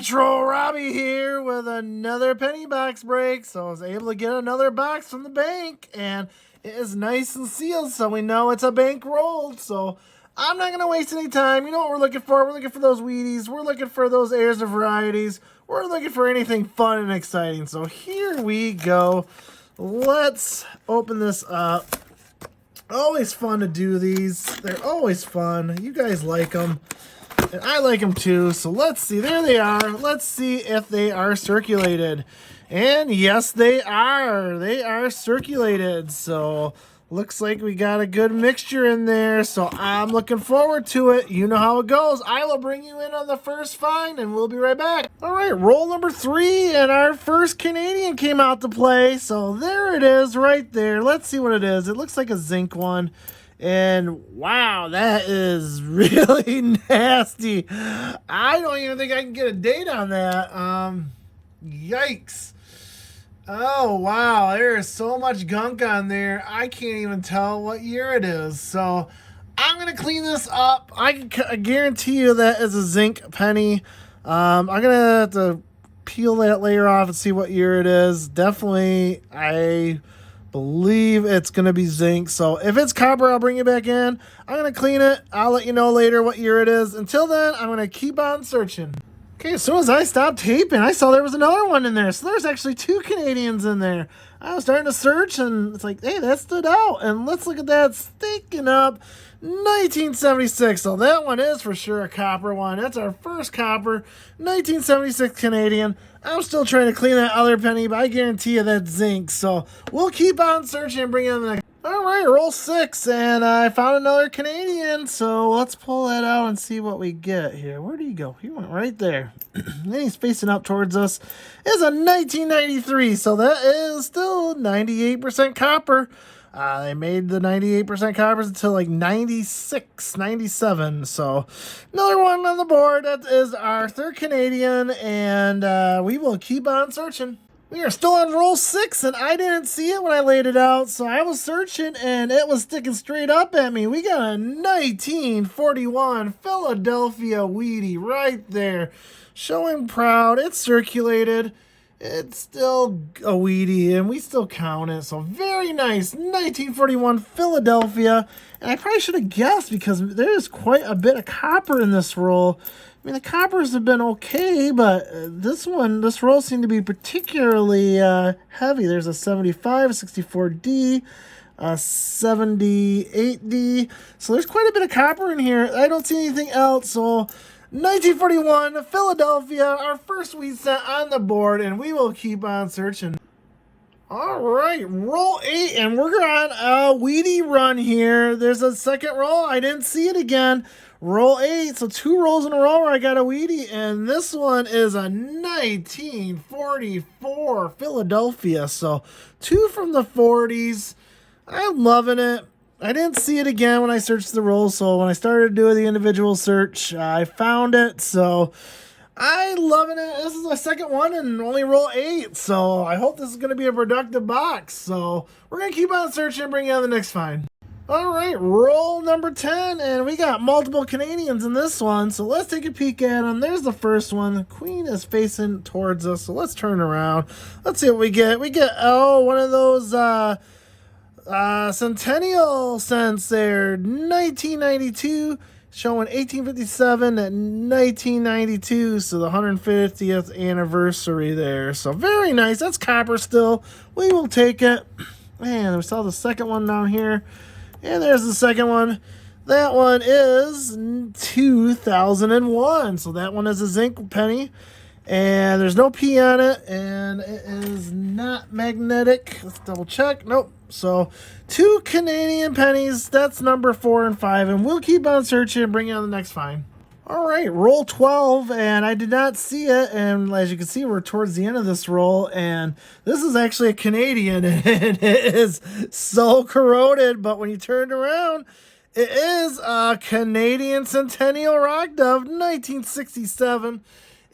Retro Robbie here with another penny box break. So I was able to get another box from the bank, and it is nice and sealed, so we know it's a bank rolled. So I'm not going to waste any time. You know what we're looking for? We're looking for those wheaties. We're looking for those heirs of varieties. We're looking for anything fun and exciting. So here we go. Let's open this up. Always fun to do these. They're always fun. You guys like them. And I like them too, so let's see. There they are. Let's see if they are circulated. And yes, they are. They are circulated. So looks like we got a good mixture in there. So I'm looking forward to it. You know how it goes. I will bring you in on the first find, and we'll be right back. All right, roll number 3, and our first Canadian came out to play. So there it is right there. Let's see what it is. It looks like a zinc one. And wow, that is really nasty. I don't even think I can get a date on that. Yikes. Oh, wow. There is so much gunk on there. I can't even tell what year it is. So I'm going to clean this up. I guarantee you that is a zinc penny. I'm going to have to peel that layer off and see what year it is. Definitely, I believe it's going to be zinc. So if it's copper, I'll bring it back in. I'm going to clean it. I'll let you know later what year it is. Until then, I'm going to keep on searching. Okay, as soon as I stopped taping, I saw there was another one in there. So there's actually 2 Canadians in there. I was starting to search, and it's like, hey, that stood out. And let's look at that, stinking up 1976. So that one is for sure a copper one. That's our first copper 1976 Canadian. I'm still trying to clean that other penny, but I guarantee you that's zinc. So we'll keep on searching and bring in the next. All right, roll 6, and I found another Canadian. So let's pull that out and see what we get here. Where did he go? He went right there. Then he's facing up towards us. It's a 1993, so that is still 98% copper. They made the 98% coppers until like 96, 97. So another one on the board. That is our third Canadian, and we will keep on searching. We are still on roll 6, and I didn't see it when I laid it out, so I was searching, and it was sticking straight up at me. We got a 1941 Philadelphia wheatie right there. Showing proud. It's circulated. It's still a wheatie, and we still count it. So very nice. 1941 Philadelphia. And I probably should have guessed because there's quite a bit of copper in this roll. I mean, the coppers have been okay, but this roll seemed to be particularly heavy. There's a 75, a 64D, a 78D. So there's quite a bit of copper in here. I don't see anything else, so 1941, Philadelphia, our first wheat set on the board, and we will keep on searching. All right, roll 8, and we're on a wheatie run here. There's a second roll. I didn't see it again. Roll 8, so 2 rolls in a row where I got a wheatie, and this one is a 1944 Philadelphia. So 2 from the 40s. I'm loving it. I didn't see it again when I searched the roll, so when I started doing the individual search, I found it. So I'm loving it. This is my second one and only roll 8, so I hope this is going to be a productive box. So we're going to keep on searching and bring you on the next find. All right, roll number 10, and we got multiple Canadians in this one, so let's take a peek at them. There's the first one. The queen is facing towards us, so let's turn around. Let's see what we get. We get, one of those centennial cents there, 1992, showing 1857 at 1992, so the 150th anniversary there. So very nice. That's copper still. We will take it. Man, we saw the second one down here. And there's the second one. That one is 2001. So that one is a zinc penny. And there's no P on it. And it is not magnetic. Let's double check. Nope. So 2 Canadian pennies. That's number 4 and 5. And we'll keep on searching and bring you on the next find. All right, roll 12, and I did not see it, and as you can see, we're towards the end of this roll, and this is actually a Canadian, and it is so corroded, but when you turn it around, it is a Canadian Centennial Rock Dove, 1967.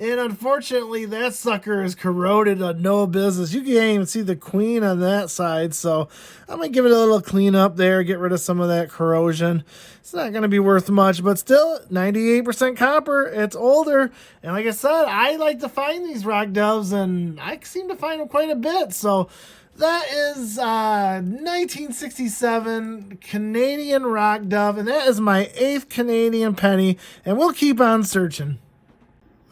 And unfortunately, that sucker is corroded on no business. You can't even see the queen on that side. So I'm going to give it a little cleanup there, get rid of some of that corrosion. It's not going to be worth much, but still 98% copper. It's older. And like I said, I like to find these rock doves, and I seem to find them quite a bit. So that is 1967 Canadian rock dove, and that is my 8th Canadian penny, and we'll keep on searching.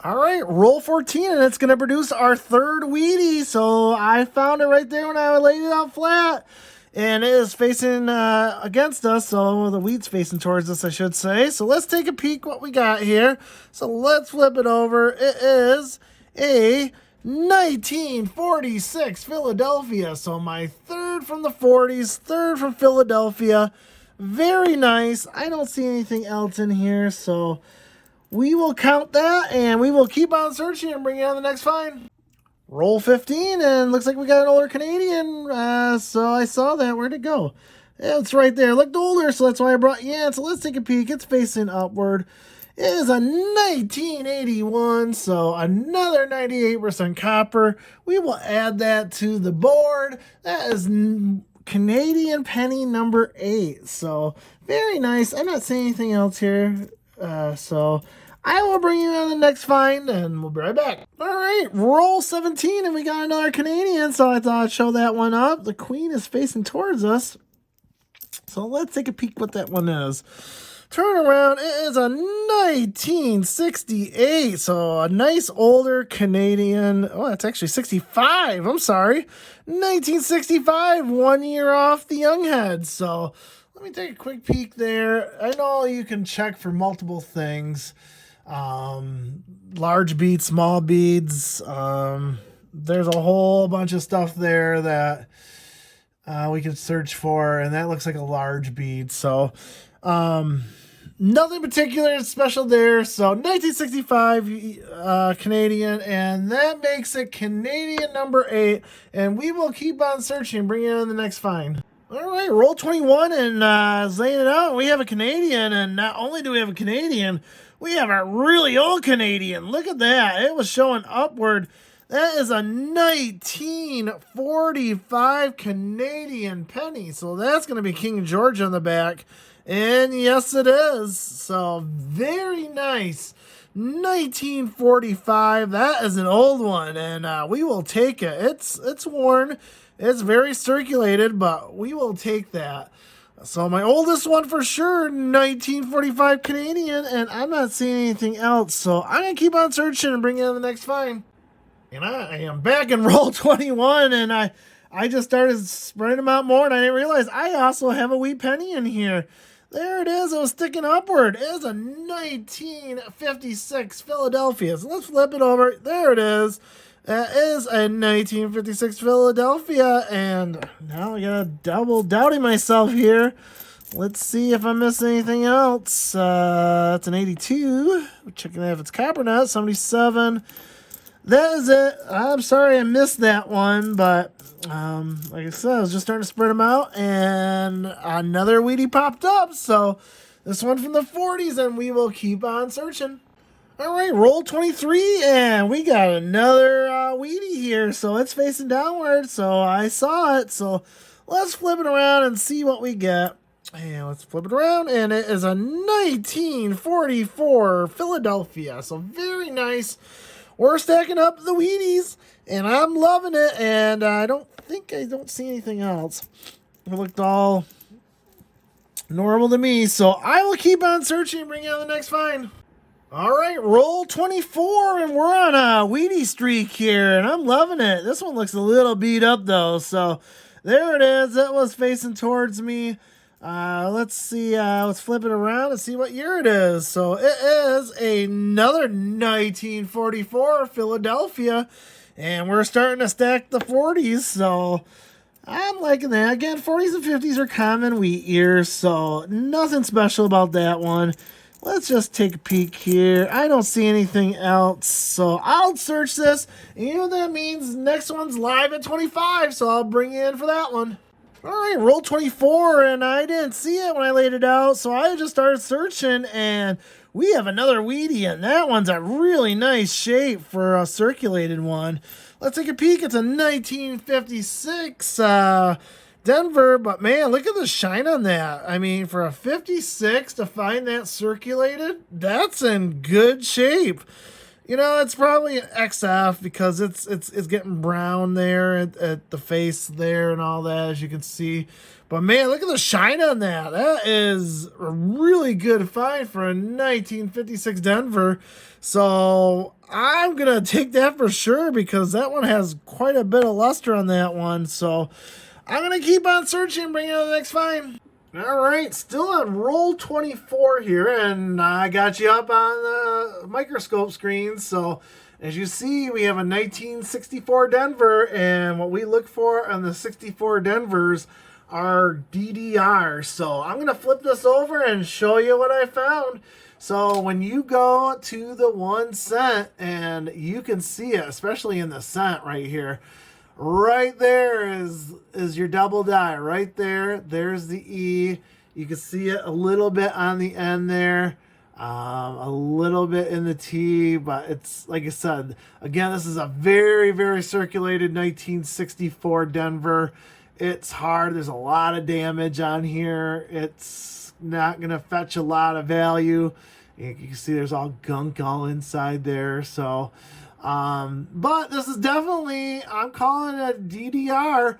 All right, roll 14, and it's going to produce our 3rd wheatie. So I found it right there when I laid it out flat, and it is facing against us, so the wheat's facing towards us, I should say. So let's take a peek what we got here. So let's flip it over. It is a 1946 Philadelphia. So my 3rd from the 40s, 3rd from Philadelphia. Very nice. I don't see anything else in here, so we will count that, and we will keep on searching and bring you on the next find. Roll 15, and looks like we got an older Canadian. So I saw that. Where'd it go? It's right there. It looked older, so that's why I brought you in. So let's take a peek. It's facing upward. It is a 1981, so another 98% copper. We will add that to the board. That is Canadian penny number 8. So very nice. I'm not seeing anything else here. So I will bring you on the next find, and we'll be right back. All right, roll 17, and we got another Canadian, so I thought I'd show that one up. The queen is facing towards us, so let's take a peek what that one is. Turn around, it is a 1968, so a nice older Canadian. Oh, it's actually 65, I'm sorry. 1965, 1 year off the young head, so let me take a quick peek there. I know you can check for multiple things. Large beads, small beads. There's a whole bunch of stuff there that we can search for, and that looks like a large bead. So nothing particular special there. So 1965 Canadian, and that makes it Canadian number 8, and we will keep on searching and bring you on the next find. All right, roll 21, and laying it out, we have a Canadian, and not only do we have a Canadian, we have a really old Canadian. Look at that. It was showing upward. That is a 1945 Canadian penny, so that's going to be King George on the back, and yes, it is. So very nice. 1945, that is an old one, and we will take it. It's worn. It's very circulated, but we will take that. So my oldest one for sure, 1945 Canadian, and I'm not seeing anything else. So I'm going to keep on searching and bring you on the next find. And I am back in roll 21, and I just started spreading them out more, and I didn't realize I also have a wee penny in here. There it is. It was sticking upward. It is a 1956 Philadelphia. So let's flip it over. There it is. That is a 1956 Philadelphia, and now I got a double doubting myself here. Let's see if I missed anything else. That's an 82. We're checking if it's copper or not. 77. That is it. I'm sorry I missed that one, but like I said, I was just starting to spread them out, and another wheatie popped up. So this one from the 40s, and we will keep on searching. All right, roll 23, and we got another wheatie here. So it's facing downward, so I saw it. So let's flip it around and see what we get. And let's flip it around, and it is a 1944 Philadelphia. So very nice. We're stacking up the wheaties, and I'm loving it, and I don't see anything else. It looked all normal to me, so I will keep on searching and bring you on the next find. All right, roll 24, and we're on a wheatie streak here, and I'm loving it. This one looks a little beat up, though, so there it is. It was facing towards me. Let's see. Let's flip it around and see what year it is. So it is another 1944 Philadelphia, and we're starting to stack the 40s, so I'm liking that. Again, 40s and 50s are common wheat years, so nothing special about that one. Let's just take a peek here. I don't see anything else, so I'll search this. And you know what that means? Next one's live at 25, so I'll bring you in for that one. All right, roll 24, and I didn't see it when I laid it out, so I just started searching, and we have another wheatie, and that one's a really nice shape for a circulated one. Let's take a peek. It's a 1956 Denver, but man, look at the shine on that. I mean, for a 56 to find that circulated, that's in good shape. You know, it's probably an XF because it's getting brown there at the face there and all that, as you can see. But man, look at the shine on that. That is a really good find for a 1956 Denver. So I'm going to take that for sure because that one has quite a bit of luster on that one. So I'm going to keep on searching and bring out the next find. All right, still on roll 24 here, and I got you up on the microscope screen. So as you see, we have a 1964 Denver, and what we look for on the 64 Denvers are DDR. So I'm going to flip this over and show you what I found. So when you go to the 1 cent, and you can see it, especially in the cent right here, right there is your double die right there. There's the E. You can see it a little bit on the end there, a little bit in the T, but it's like I said, again, this is a very, very circulated 1964 Denver. It's hard. There's a lot of damage on here. It's not going to fetch a lot of value. You can see there's all gunk all inside there. So but this is definitely, I'm calling it a DDR.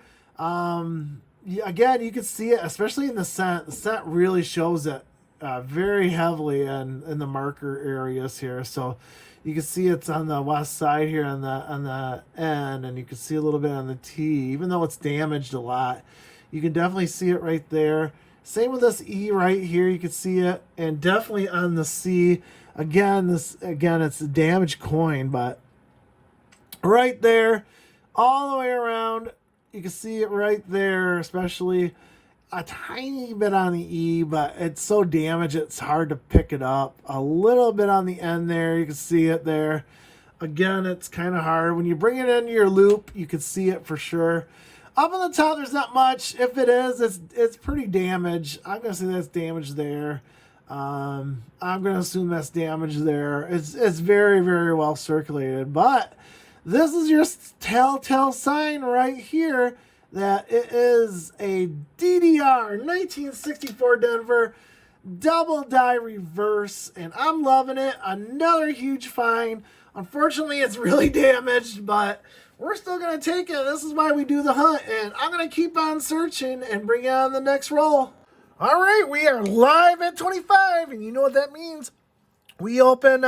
Again, you can see it, especially in the cent. The cent really shows it very heavily in the marker areas here. So you can see it's on the west side here on the end, and you can see a little bit on the T. Even though it's damaged a lot, you can definitely see it right there. Same with this E right here. You can see it, and definitely on the C. Again, it's a damaged coin, but right there, all the way around, you can see it right there, especially a tiny bit on the E, but it's so damaged it's hard to pick it up. A little bit on the end there, you can see it there. Again, it's kind of hard. When you bring it into your loop, you can see it for sure. Up on the top, there's not much. If it is, it's pretty damaged. I'm going to say that's damaged there. I'm going to assume that's damaged there. It's very, very well circulated, but this is your telltale sign right here that it is a DDR 1964 Denver double die reverse, and I'm loving it. Another huge find. Unfortunately, it's really damaged, but we're still going to take it. This is why we do the hunt, and I'm going to keep on searching and bring on the next roll. All right, we are live at 25, and you know what that means. We open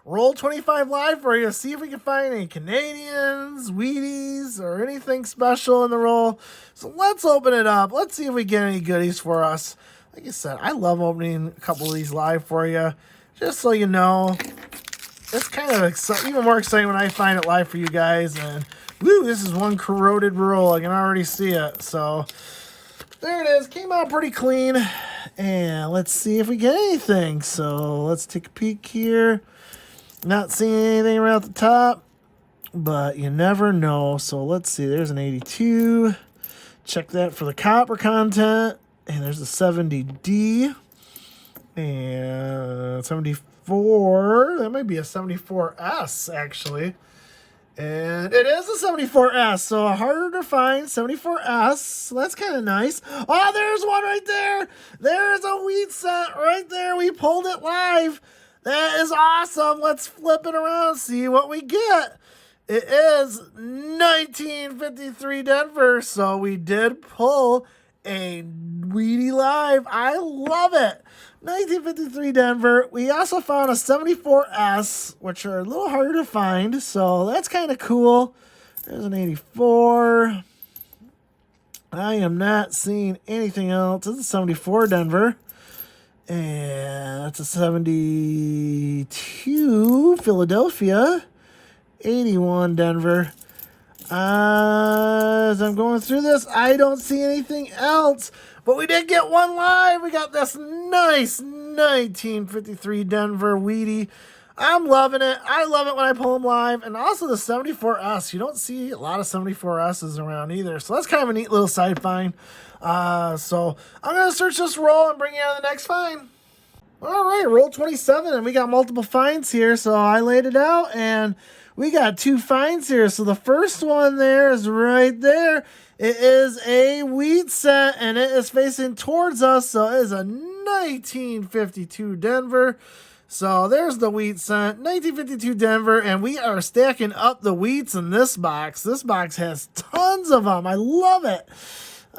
roll 25 live for you to see if we can find any Canadians, wheaties, or anything special in the roll. So let's open it up. Let's see if we get any goodies for us. Like I said, I love opening a couple of these live for you. Just so you know, it's kind of even more exciting when I find it live for you guys. And woo, this is one corroded roll. I can already see it. So there it is. Came out pretty clean. And let's see if we get anything. So let's take a peek here. Not seeing anything right at the top, but you never know. So let's see. There's an 82. Check that for the copper content. And there's a 70D. And 74. That might be a 74S, actually. And it is a 74S, so harder to find. 74S, so that's kind of nice. Oh, there's one right there. There's a wheat cent right there. We pulled it live. That is awesome. Let's flip it around and see what we get. It is 1953 Denver, so we did pull a wheatie live. I love it. 1953 Denver. We also found a 74S, which are a little harder to find, so that's kind of cool. There's an 84. I am not seeing anything else. It's a 74 Denver. And that's a 72 Philadelphia. 81 Denver. As I'm going through this, I don't see anything else. But we did get one live. We got this nice 1953 Denver wheatie. I'm loving it. I love it when I pull them live. And also the 74S. You don't see a lot of 74S's around either. So that's kind of a neat little side find. So I'm going to search this roll and bring you on the next find. All right, roll 27, and we got multiple finds here. So I laid it out, and we got 2 finds here. So the first one there is right there. It is a wheat cent, and it is facing towards us. So it is a 1952 Denver. So there's the wheat cent, 1952 Denver, and we are stacking up the wheats in this box. This box has tons of them. I love it.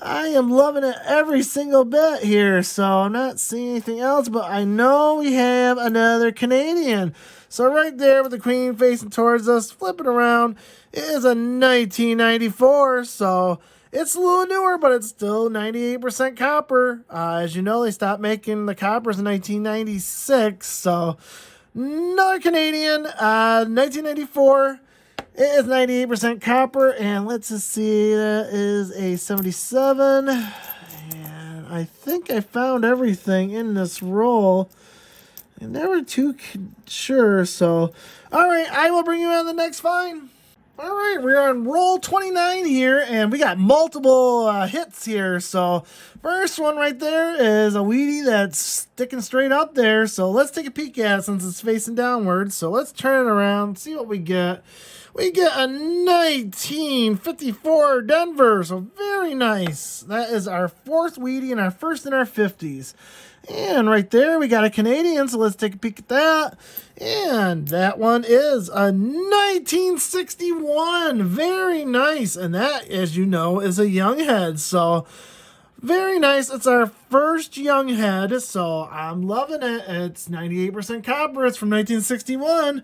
I am loving it every single bit here. So I'm not seeing anything else, but I know we have another Canadian. So right there with the queen facing towards us, flip it around, it is a 1994. So it's a little newer, but it's still 98% copper. As you know, they stopped making the coppers in 1996. So another Canadian, 1994. It is 98% copper, and let's just see, that is a 77. And I think I found everything in this roll. I'm never too sure, so. All right, I will bring you on the next find. All right, we're on roll 29 here, and we got multiple hits here. So first one right there is a wheatie that's sticking straight up there. So let's take a peek at it since it's facing downwards. So let's turn it around, see what we get. We get a 1954 Denver, so very nice. That is our 4th wheatie and our first in our 50s. And right there, we got a Canadian, so let's take a peek at that. And that one is a 1961. Very nice. And that, as you know, is a young head. So very nice. It's our first young head, so I'm loving it. It's 98% copper. It's from 1961.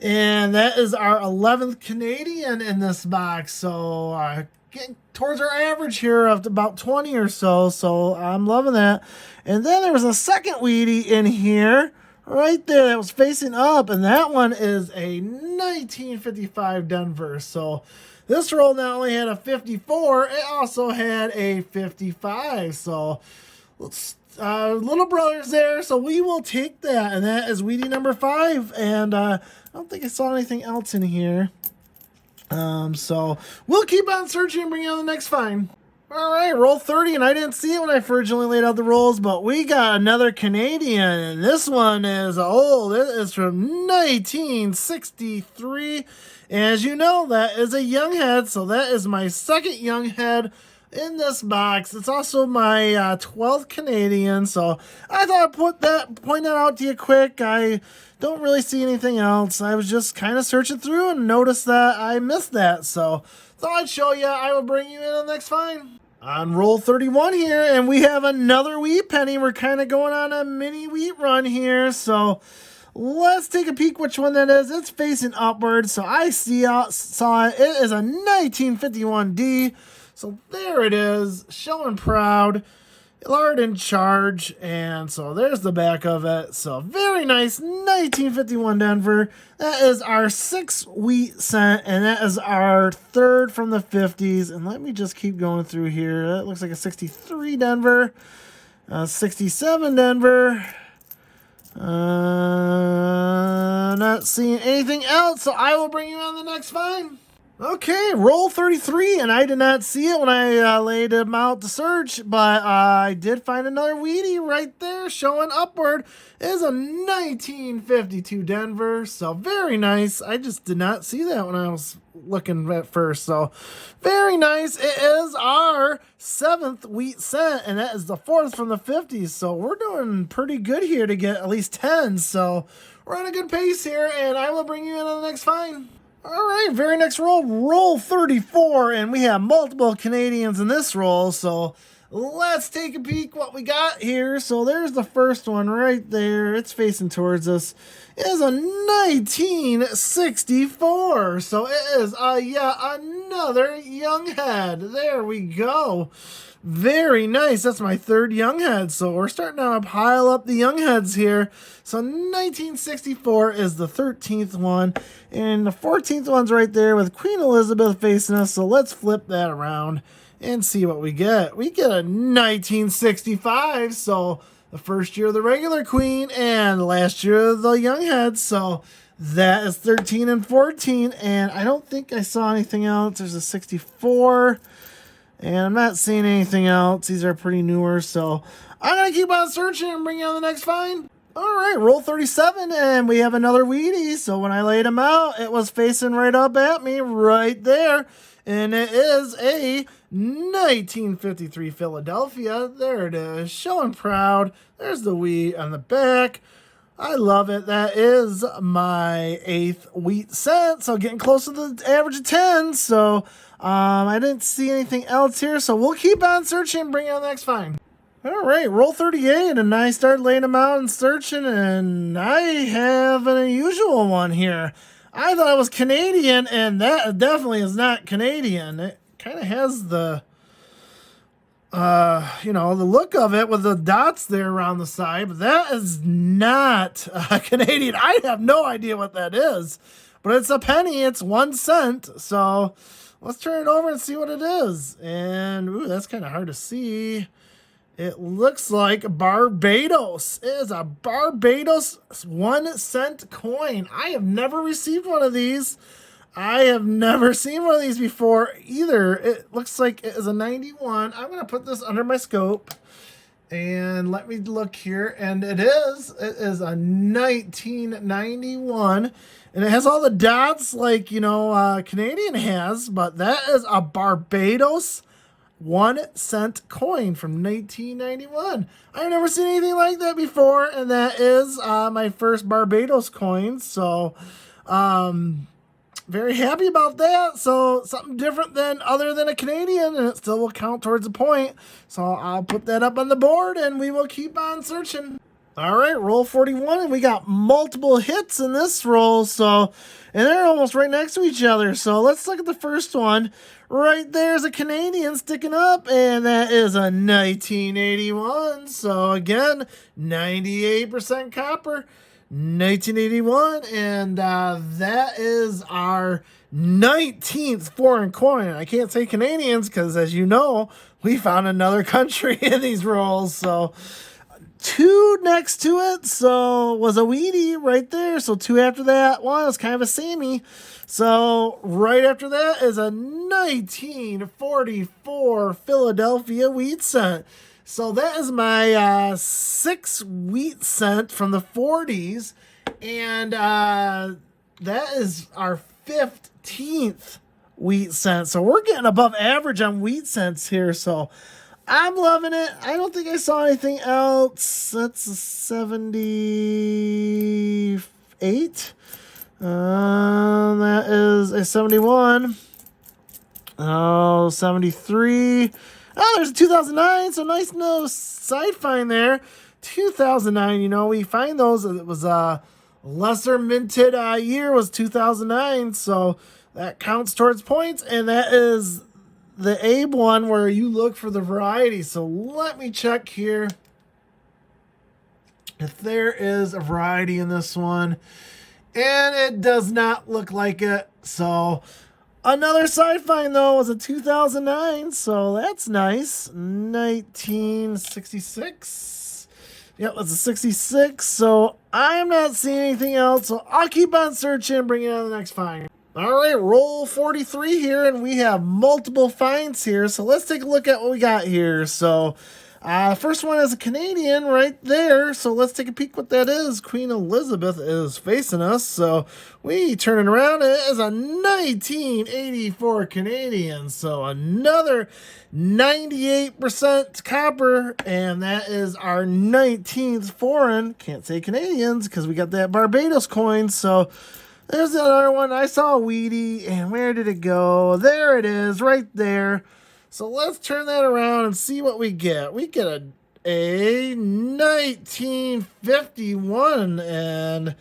And that is our 11th Canadian in this box. So getting towards our average here of about 20 or so. So I'm loving that. And then there was a second wheatie in here right there that was facing up. And that one is a 1955 Denver. So this roll not only had a 54, it also had a 55. So little brothers there. So we will take that. And that is wheatie number 5. And I don't think I saw anything else in here. So we'll keep on searching and bring you on the next find. All right, roll 30, and I didn't see it when I originally laid out the rolls, but we got another Canadian, and this one is old. It is from 1963. As you know, that is a young head, so that is my second young head in this box. It's also my 12th Canadian, so I thought I'd point that out to you quick. I don't really see anything else. I was just kind of searching through and noticed that I missed that, so thought I'd show you. I will bring you in on the next find. On roll 31 here, and we have another wheat penny. We're kind of going on a mini wheat run here, so let's take a peek which one that is. It's facing upward, so I saw it. It is a 1951D. So there it is, showing proud, Lard in charge, and so there's the back of it. So very nice, 1951 Denver. That is our 6th wheat cent, and that is our 3rd from the 50s. And let me just keep going through here. That looks like a 63 Denver, 67 Denver. Not seeing anything else, so I will bring you on the next find. Okay, roll 33, and I did not see it when I laid them out to search, but I did find another wheatie right there showing upward. It is a 1952 Denver, so very nice. I just did not see that when I was looking at first, so very nice. It is our 7th wheat cent, and that is the 4th from the 50s, so we're doing pretty good here to get at least 10, so we're on a good pace here, and I will bring you in on the next find. All right, very next roll, roll 34, and we have multiple Canadians in this roll, so let's take a peek what we got here. So there's the first one right there. It's facing towards us. It is a 1964, so it is yet another young head. There we go. Very nice. That's my 3rd young head. So we're starting to pile up the young heads here. So 1964 is the 13th one. And the 14th one's right there with Queen Elizabeth facing us. So let's flip that around and see what we get. We get a 1965. So the first year of the regular queen and the last year of the young heads. So that is 13 and 14. And I don't think I saw anything else. There's a 64. And I'm not seeing anything else. These are pretty newer, so I'm going to keep on searching and bring you on the next find. All right, roll 37, and we have another wheatie. So when I laid him out, it was facing right up at me right there. And it is a 1953 Philadelphia. There it is, showing proud. There's the wheat on the back. I love it. That is my 8th wheat cent. So getting close to the average of 10. So I didn't see anything else here. So we'll keep on searching and bring on the next find. All right, roll 38, and I start laying them out and searching, and I have an unusual one here. I thought it was Canadian, and that definitely is not Canadian. It kind of has the, the look of it with the dots there around the side, but that is not Canadian. I have no idea what that is, but it's a penny. It's 1 cent, so let's turn it over and see what it is. And, ooh, that's kind of hard to see. It looks like Barbados. It is a Barbados 1 cent coin. I have never received one of these. I have never seen one of these before either. It looks like it is a 91. I'm going to put this under my scope. And let me look here. And it is a 1991. And it has all the dots like, Canadian has. But that is a Barbados 1 cent coin from 1991. I've never seen anything like that before, and that is my first Barbados coin. So, very happy about that. So, something different than other than a Canadian, and it still will count towards a point. So, I'll put that up on the board, and we will keep on searching. All right, roll 41, and we got multiple hits in this roll. So, and they're almost right next to each other. So, let's look at the first one. Right there's a Canadian sticking up, and that is a 1981. So again, 98% copper, 1981, and that is our 19th foreign coin. I can't say Canadians because, as you know, we found another country in these rolls. So 2 next to it, so was a wheatie right there. So 2 after that was kind of a samey. So right after that is a 1944 Philadelphia wheat cent. So that is my 6th wheat cent from the 40s. And that is our 15th wheat cent. So we're getting above average on wheat cents here. So I'm loving it. I don't think I saw anything else. That's a 78. That is a 71. Oh, 73. Oh, there's a 2009. So nice no side find there. 2009, we find those. It was a lesser minted year was 2009. So that counts towards points. And that is the Abe one where you look for the variety. So let me check here if there is a variety in this one. And it does not look like it. So another side find, though, was a 2009. So that's nice. 1966. Yep, that's a 66. So I'm not seeing anything else. So I'll keep on searching and bring it on the next find. All right, roll 43 here, and we have multiple finds here. So let's take a look at what we got here. So first one is a Canadian right there. So let's take a peek what that is. Queen Elizabeth is facing us. So we turn it around. It is a 1984 Canadian. So another 98% copper. And that is our 19th foreign. Can't say Canadians because we got that Barbados coin. So there's another one. I saw a wheatie, and where did it go? There it is, right there. So let's turn that around and see what we get. We get a 1951, and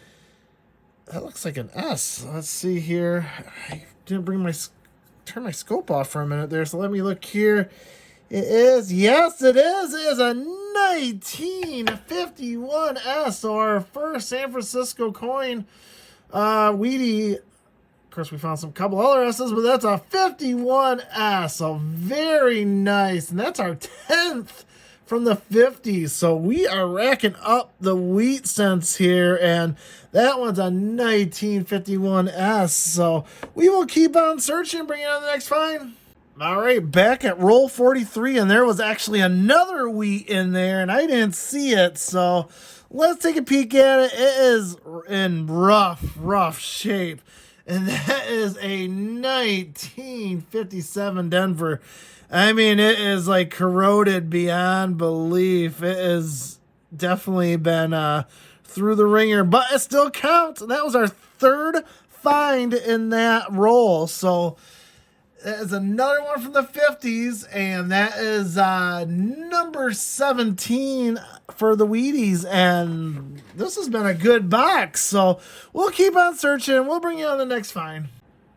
that looks like an S. Let's see here. I didn't turn my scope off for a minute there, so let me look here. It is, yes, it is. It is a 1951 S, so our first San Francisco coin. Wheatie, of course, we found some couple other S's, but that's a 51S, so very nice. And that's our 10th from the 50s. So we are racking up the wheat cents here, and that one's a 1951S. So we will keep on searching, bring it on the next find. All right, back at roll 43, and there was actually another wheat in there, and I didn't see it, so let's take a peek at it. It is in rough shape, and that is a 1957 Denver. I mean, it is like corroded beyond belief. It has definitely been through the ringer, but it still counts. That was our third find in that roll, so that is another one from the 50s, and that is number 17 for the Wheaties, and this has been a good box, so we'll keep on searching. We'll bring you on the next find.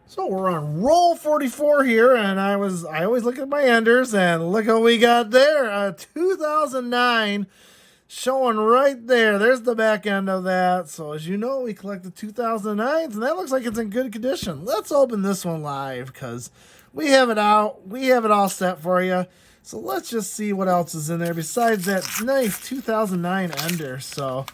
So we're on roll 44 here, and I always look at my enders, and look what we got there, a 2009 showing right there. There's the back end of that. So as you know, we collected 2009s, and that looks like it's in good condition. Let's open this one live because we have it out. We have it all set for you. So let's just see what else is in there besides that nice 2009 ender. So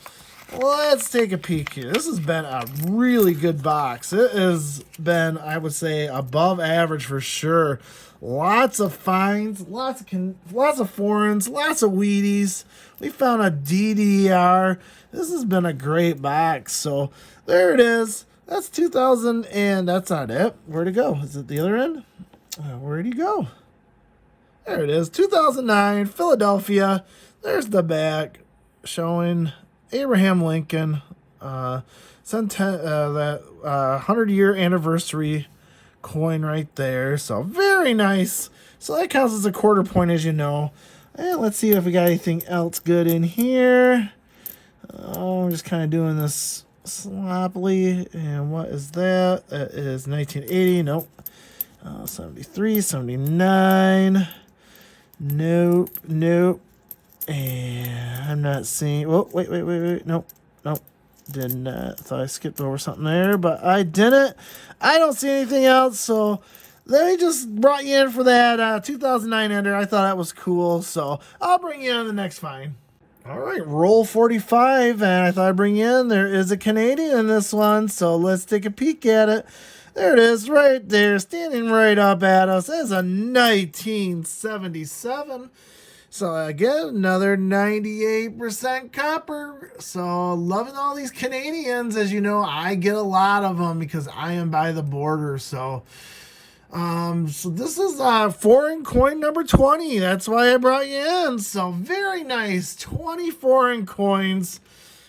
let's take a peek here. This has been a really good box. It has been, I would say, above average for sure. Lots of finds, lots of foreigns, lots of Wheaties. We found a DDR. This has been a great box. So there it is. That's 2000, and that's not it. Where'd it go? Is it the other end? Where'd he go? There it is. 2009, Philadelphia. There's the back showing Abraham Lincoln. That 100-year anniversary coin right there. So very nice. So that counts as a quarter point, as you know. And let's see if we got anything else good in here. I'm just kind of doing this sloppily. And what is that? That is 1980. Nope. 73, 79. Nope. And I'm not seeing. Oh, wait. Nope. Did not. Thought I skipped over something there, but I didn't. I don't see anything else, so they just brought you in for that 2009 ender. I thought that was cool, so I'll bring you on the next find. All right, roll 45, and I thought I'd bring you in. There is a Canadian in this one, so let's take a peek at it. There it is, right there, standing right up at us. That's a 1977. So again, another 98% copper. So loving all these Canadians. As you know, I get a lot of them because I am by the border. So this is foreign coin number 20. That's why I brought you in. So very nice, 20 foreign coins.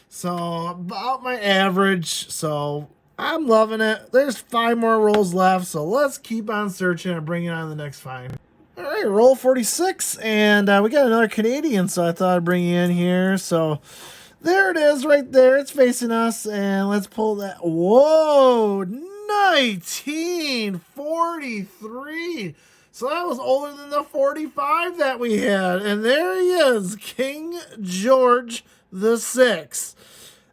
So about my average. So I'm loving it. There's 5 more rolls left. So let's keep on searching and bring it on to the next find. All right, roll 46, and we got another Canadian, so I thought I'd bring you in here. So there it is right there. It's facing us, and let's pull that. Whoa, 1943. So that was older than the 45 that we had. And there he is, King George VI.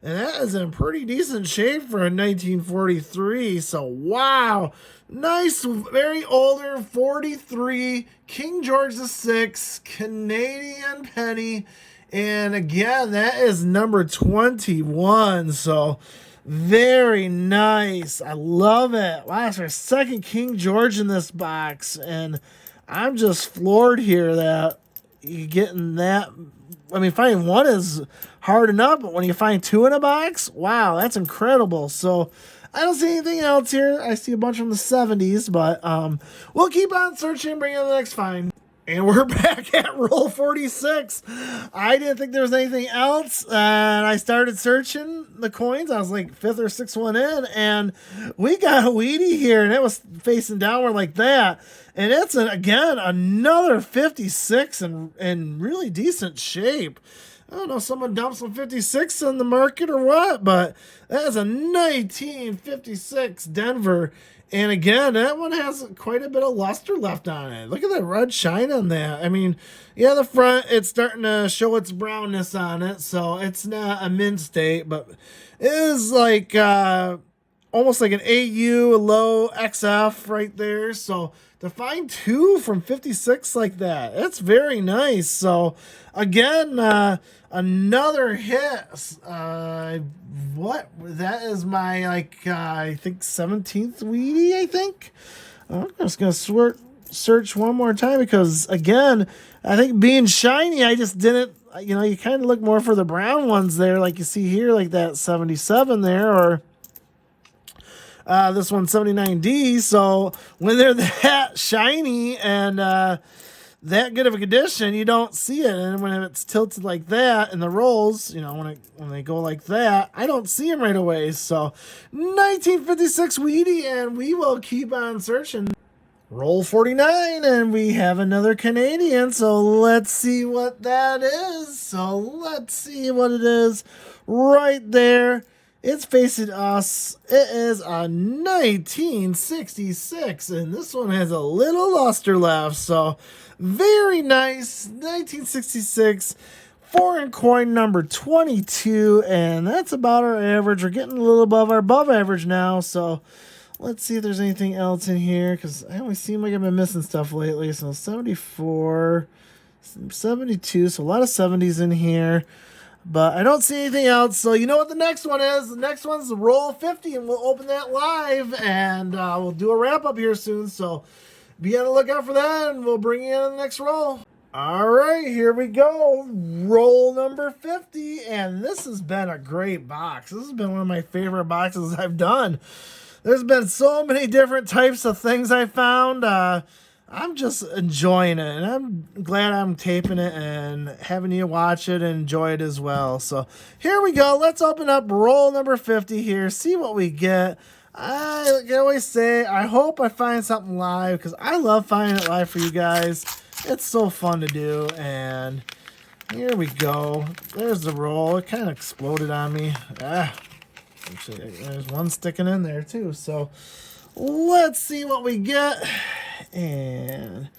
And that is in pretty decent shape for a 1943. So, wow. Nice, very older, 43, King George VI, Canadian penny. And again, that is number 21. So, very nice. I love it. Wow, that's our second King George in this box. And I'm just floored here that you're getting that. I mean, finding one is hard enough, but when you find 2 in a box, wow, that's incredible. So, I don't see anything else here. I see a bunch from the 70s, but we'll keep on searching and bring you the next find. And we're back at roll 46. I didn't think there was anything else, and I started searching the coins. I was like 5th or 6th one in, and we got a Wheatie here, and it was facing downward like that. And it's, again, another 56 in really decent shape. I don't know, someone dumped some 56 in the market or what, but that is a 1956 Denver. And again, that one has quite a bit of luster left on it. Look at that red shine on that. I mean, yeah, the front, it's starting to show its brownness on it, so it's not a mint state, but it is like almost like an AU, a low XF right there. So to find 2 from 56 like that, it's very nice. So again, another hit. What? That is my, I think 17th Wheatie, I think. I'm just going to search one more time because, again, I think being shiny, I just didn't, you kind of look more for the brown ones there, like you see here, like that 77 there, or this one 79D. So when they're that shiny and that good of a condition, you don't see it. And when it's tilted like that in the rolls, when they go like that, I don't see them right away. So 1956 Wheatie, and we will keep on searching. Roll 49, and we have another Canadian, so let's see what that is. So let's see what it is right there. It's facing us. It is a 1966, and this one has a little luster left, so very nice. 1966 foreign coin number 22, and that's about our average. We're getting a little above our above average now, so let's see if there's anything else in here, because I always seem like I've been missing stuff lately. So 74, 72, so a lot of 70s in here, but I don't see anything else. So you know what the next one is? The next one's roll 50, and we'll open that live, and we'll do a wrap-up here soon. So be on the lookout for that, and we'll bring you in the next roll. All right, here we go. Roll number 50, and this has been a great box. This has been one of my favorite boxes I've done. There's been so many different types of things I found. I'm just enjoying it, and I'm glad I'm taping it and having you watch it and enjoy it as well. So here we go. Let's open up roll number 50 here, see what we get. I can always say, I hope I find something live, because I love finding it live for you guys. It's so fun to do, and here we go. There's the roll. It kind of exploded on me. Actually, there's one sticking in there too. So let's see what we get, and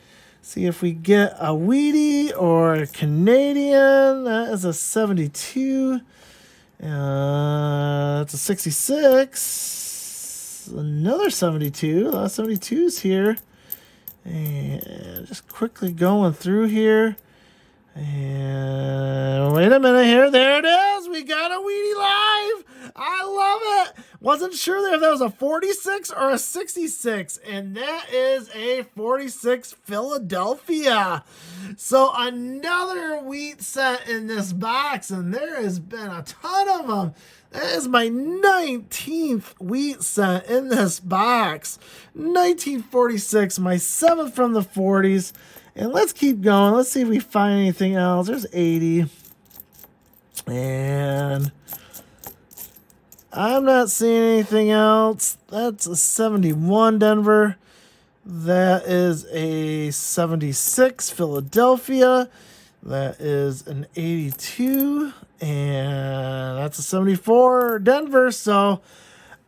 see if we get a Wheatie or a Canadian. That is a 72. That's a 66. Another 72. A lot of 72s here. And just quickly going through here. And wait a minute here. There it is. We got a Wheatie live. I love it. Wasn't sure if that was a 46 or a 66. And that is a 46 Philadelphia. So another wheat set in this box. And there has been a ton of them. That is my 19th wheat set in this box. 1946, my 7th from the 40s. And let's keep going. Let's see if we find anything else. There's 80. And I'm not seeing anything else. That's a 71 Denver. That is a 76 Philadelphia. That is an 82. And that's a 74 Denver. So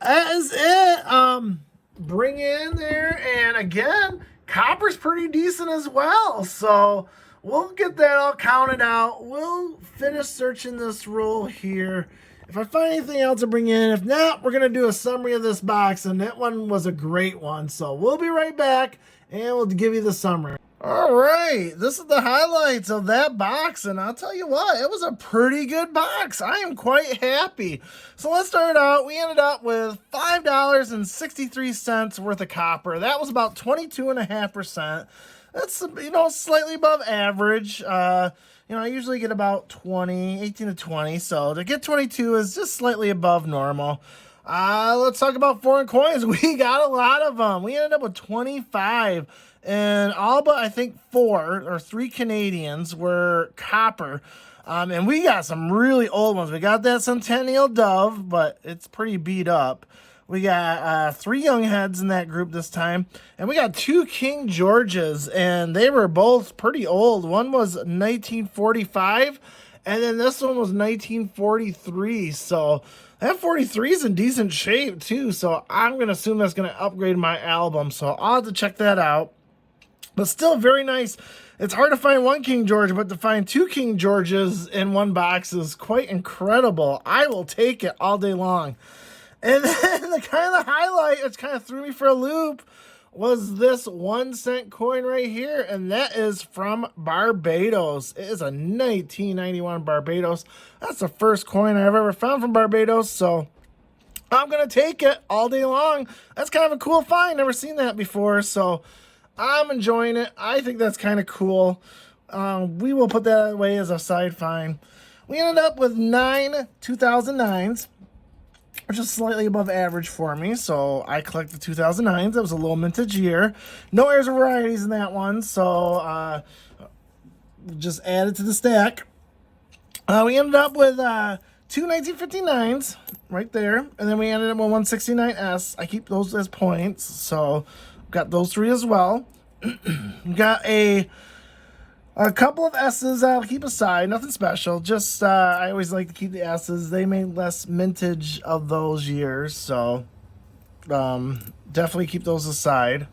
that is it. Bring in there. And again, copper's pretty decent as well. So we'll get that all counted out. We'll finish searching this roll here. If I find anything else to bring in, if not, we're going to do a summary of this box. And that one was a great one. So we'll be right back, and we'll give you the summary. All right, this is the highlights of that box, and I'll tell you what, it was a pretty good box. I am quite happy. So let's start out. We ended up with $5.63 worth of copper. That was about 22.5%. That's, slightly above average. I usually get about 18 to 20, so to get 22 is just slightly above normal. Let's talk about foreign coins. We got a lot of them. We ended up with 25. And all but, I think, 4 or 3 Canadians were copper. And we got some really old ones. We got that Centennial Dove, but it's pretty beat up. We got 3 young heads in that group this time. And we got 2 King Georges, and they were both pretty old. One was 1945, and then this one was 1943. So that 43 is in decent shape, too. So I'm going to assume that's going to upgrade my album. So I'll have to check that out. But still very nice. It's hard to find 1 King George, but to find 2 King Georges in one box is quite incredible. I will take it all day long. And then the highlight, which kind of threw me for a loop, was this 1 cent coin right here. And that is from Barbados. It is a 1991 Barbados. That's the first coin I've ever found from Barbados. So I'm going to take it all day long. That's kind of a cool find. Never seen that before. So I'm enjoying it. I think that's kind of cool. We will put that away as a side find. We ended up with 9 2009s, which is slightly above average for me. So I collected 2009s. That was a low mintage year. No airs or varieties in that one. So just added to the stack. We ended up with 2 1959s right there. And then we ended up with 169S. I keep those as points. So got those 3 as well. Got a couple of S's I'll keep aside. Nothing special. Just I always like to keep the S's. They made less mintage of those years. So definitely keep those aside.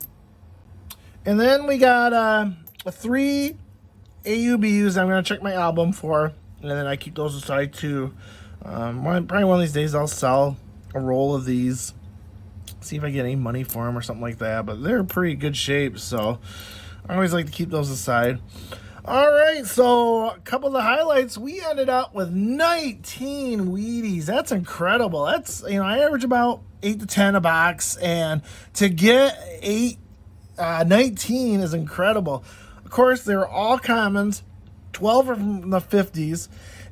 And then we got 3 AUBUs I'm going to check my album for. And then I keep those aside too. Probably one of these days I'll sell a roll of these. See if I get any money for them or something like that. But they're in pretty good shape. So I always like to keep those aside. All right, so a couple of the highlights. We ended up with 19 Wheaties. That's incredible. That's, I average about 8 to 10 a box, and to get 19 is incredible. Of course, they were all commons. 12 were from the 50s,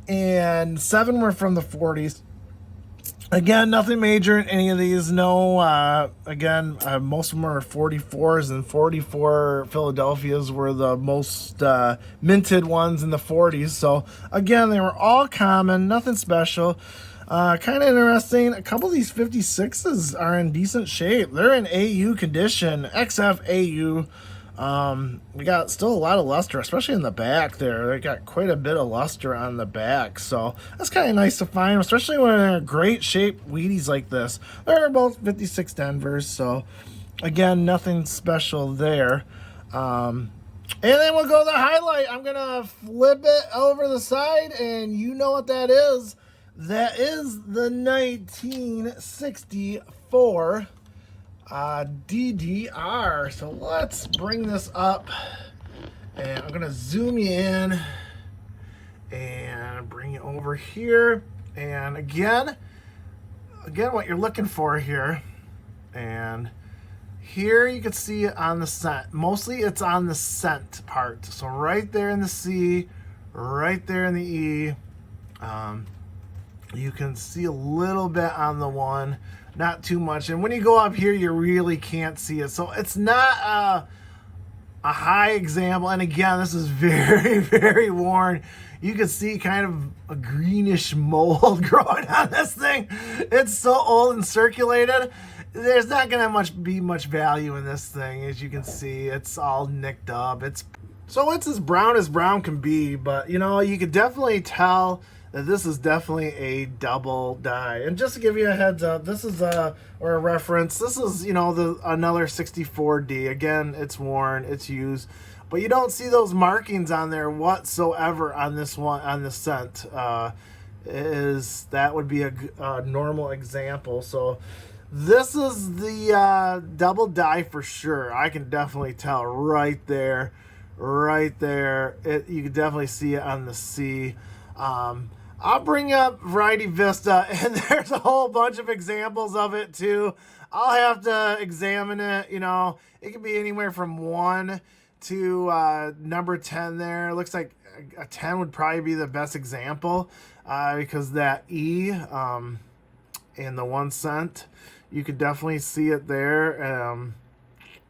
and 7 were from the 40s. Again, nothing major in any of these. No, most of them are 44s, and 44 Philadelphias were the most minted ones in the 40s. So, again, they were all common, nothing special. Kind of interesting. A couple of these 56s are in decent shape. They're in AU condition, XF AU. We got still a lot of luster, especially in the back there. They got quite a bit of luster on the back, so that's kind of nice to find, especially when they're in great shape Wheaties like this. They're both 56 Denvers, so again, nothing special there. And then we'll go to the highlight. I'm gonna flip it over the side, and you know what that is. That is the 1964 DDR. So let's bring this up, and I'm gonna zoom you in and bring you over here. And again what you're looking for here, and here you can see it on the cent. Mostly it's on the cent part, so right there in the C, right there in the E. You can see a little bit on the 1, not too much. And when you go up here, you really can't see it. So it's not a high example. And again, this is very, very worn. You can see kind of a greenish mold growing on this thing. It's so old and circulated. There's not going to be much value in this thing. As you can see, it's all nicked up. It's as brown as brown can be. But, you could definitely tell that this is definitely a double die. And just to give you a heads up, this is or a reference, this is another 64D. Again, it's worn, it's used, but you don't see those markings on there whatsoever on this one, on the cent. That would be a normal example. So this is the double die for sure. I can definitely tell right there. You can definitely see it on the C. I'll bring up Variety Vista, and there's a whole bunch of examples of it too. I'll have to examine it. It can be anywhere from 1 to number 10 there. It looks like a 10 would probably be the best example because that E in the 1 cent, you could definitely see it there.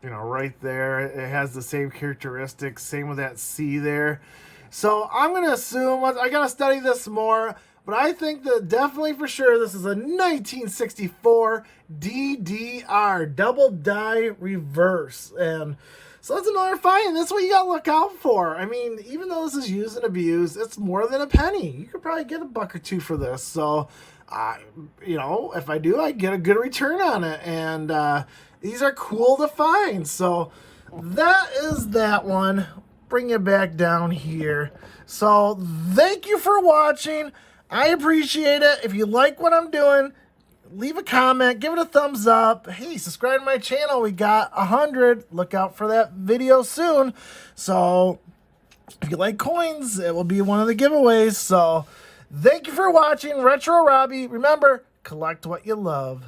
Right there. It has the same characteristics. Same with that C there. So I'm going to assume, I got to study this more, but I think that definitely for sure this is a 1964 DDR, double die reverse. And so that's another find. That's what you got to look out for. I mean, even though this is used and abused, it's more than a penny. You could probably get $1 or $2 for this. So, if I do, I get a good return on it. And these are cool to find. So that is that one. Bring it back down here. So thank you for watching. I appreciate it. If you like what I'm doing, leave a comment, give it a thumbs up. Hey, subscribe to my channel. We got 100. Look out for that video soon. So if you like coins, it will be one of the giveaways. So thank you for watching. Retro Robbie. Remember, collect what you love.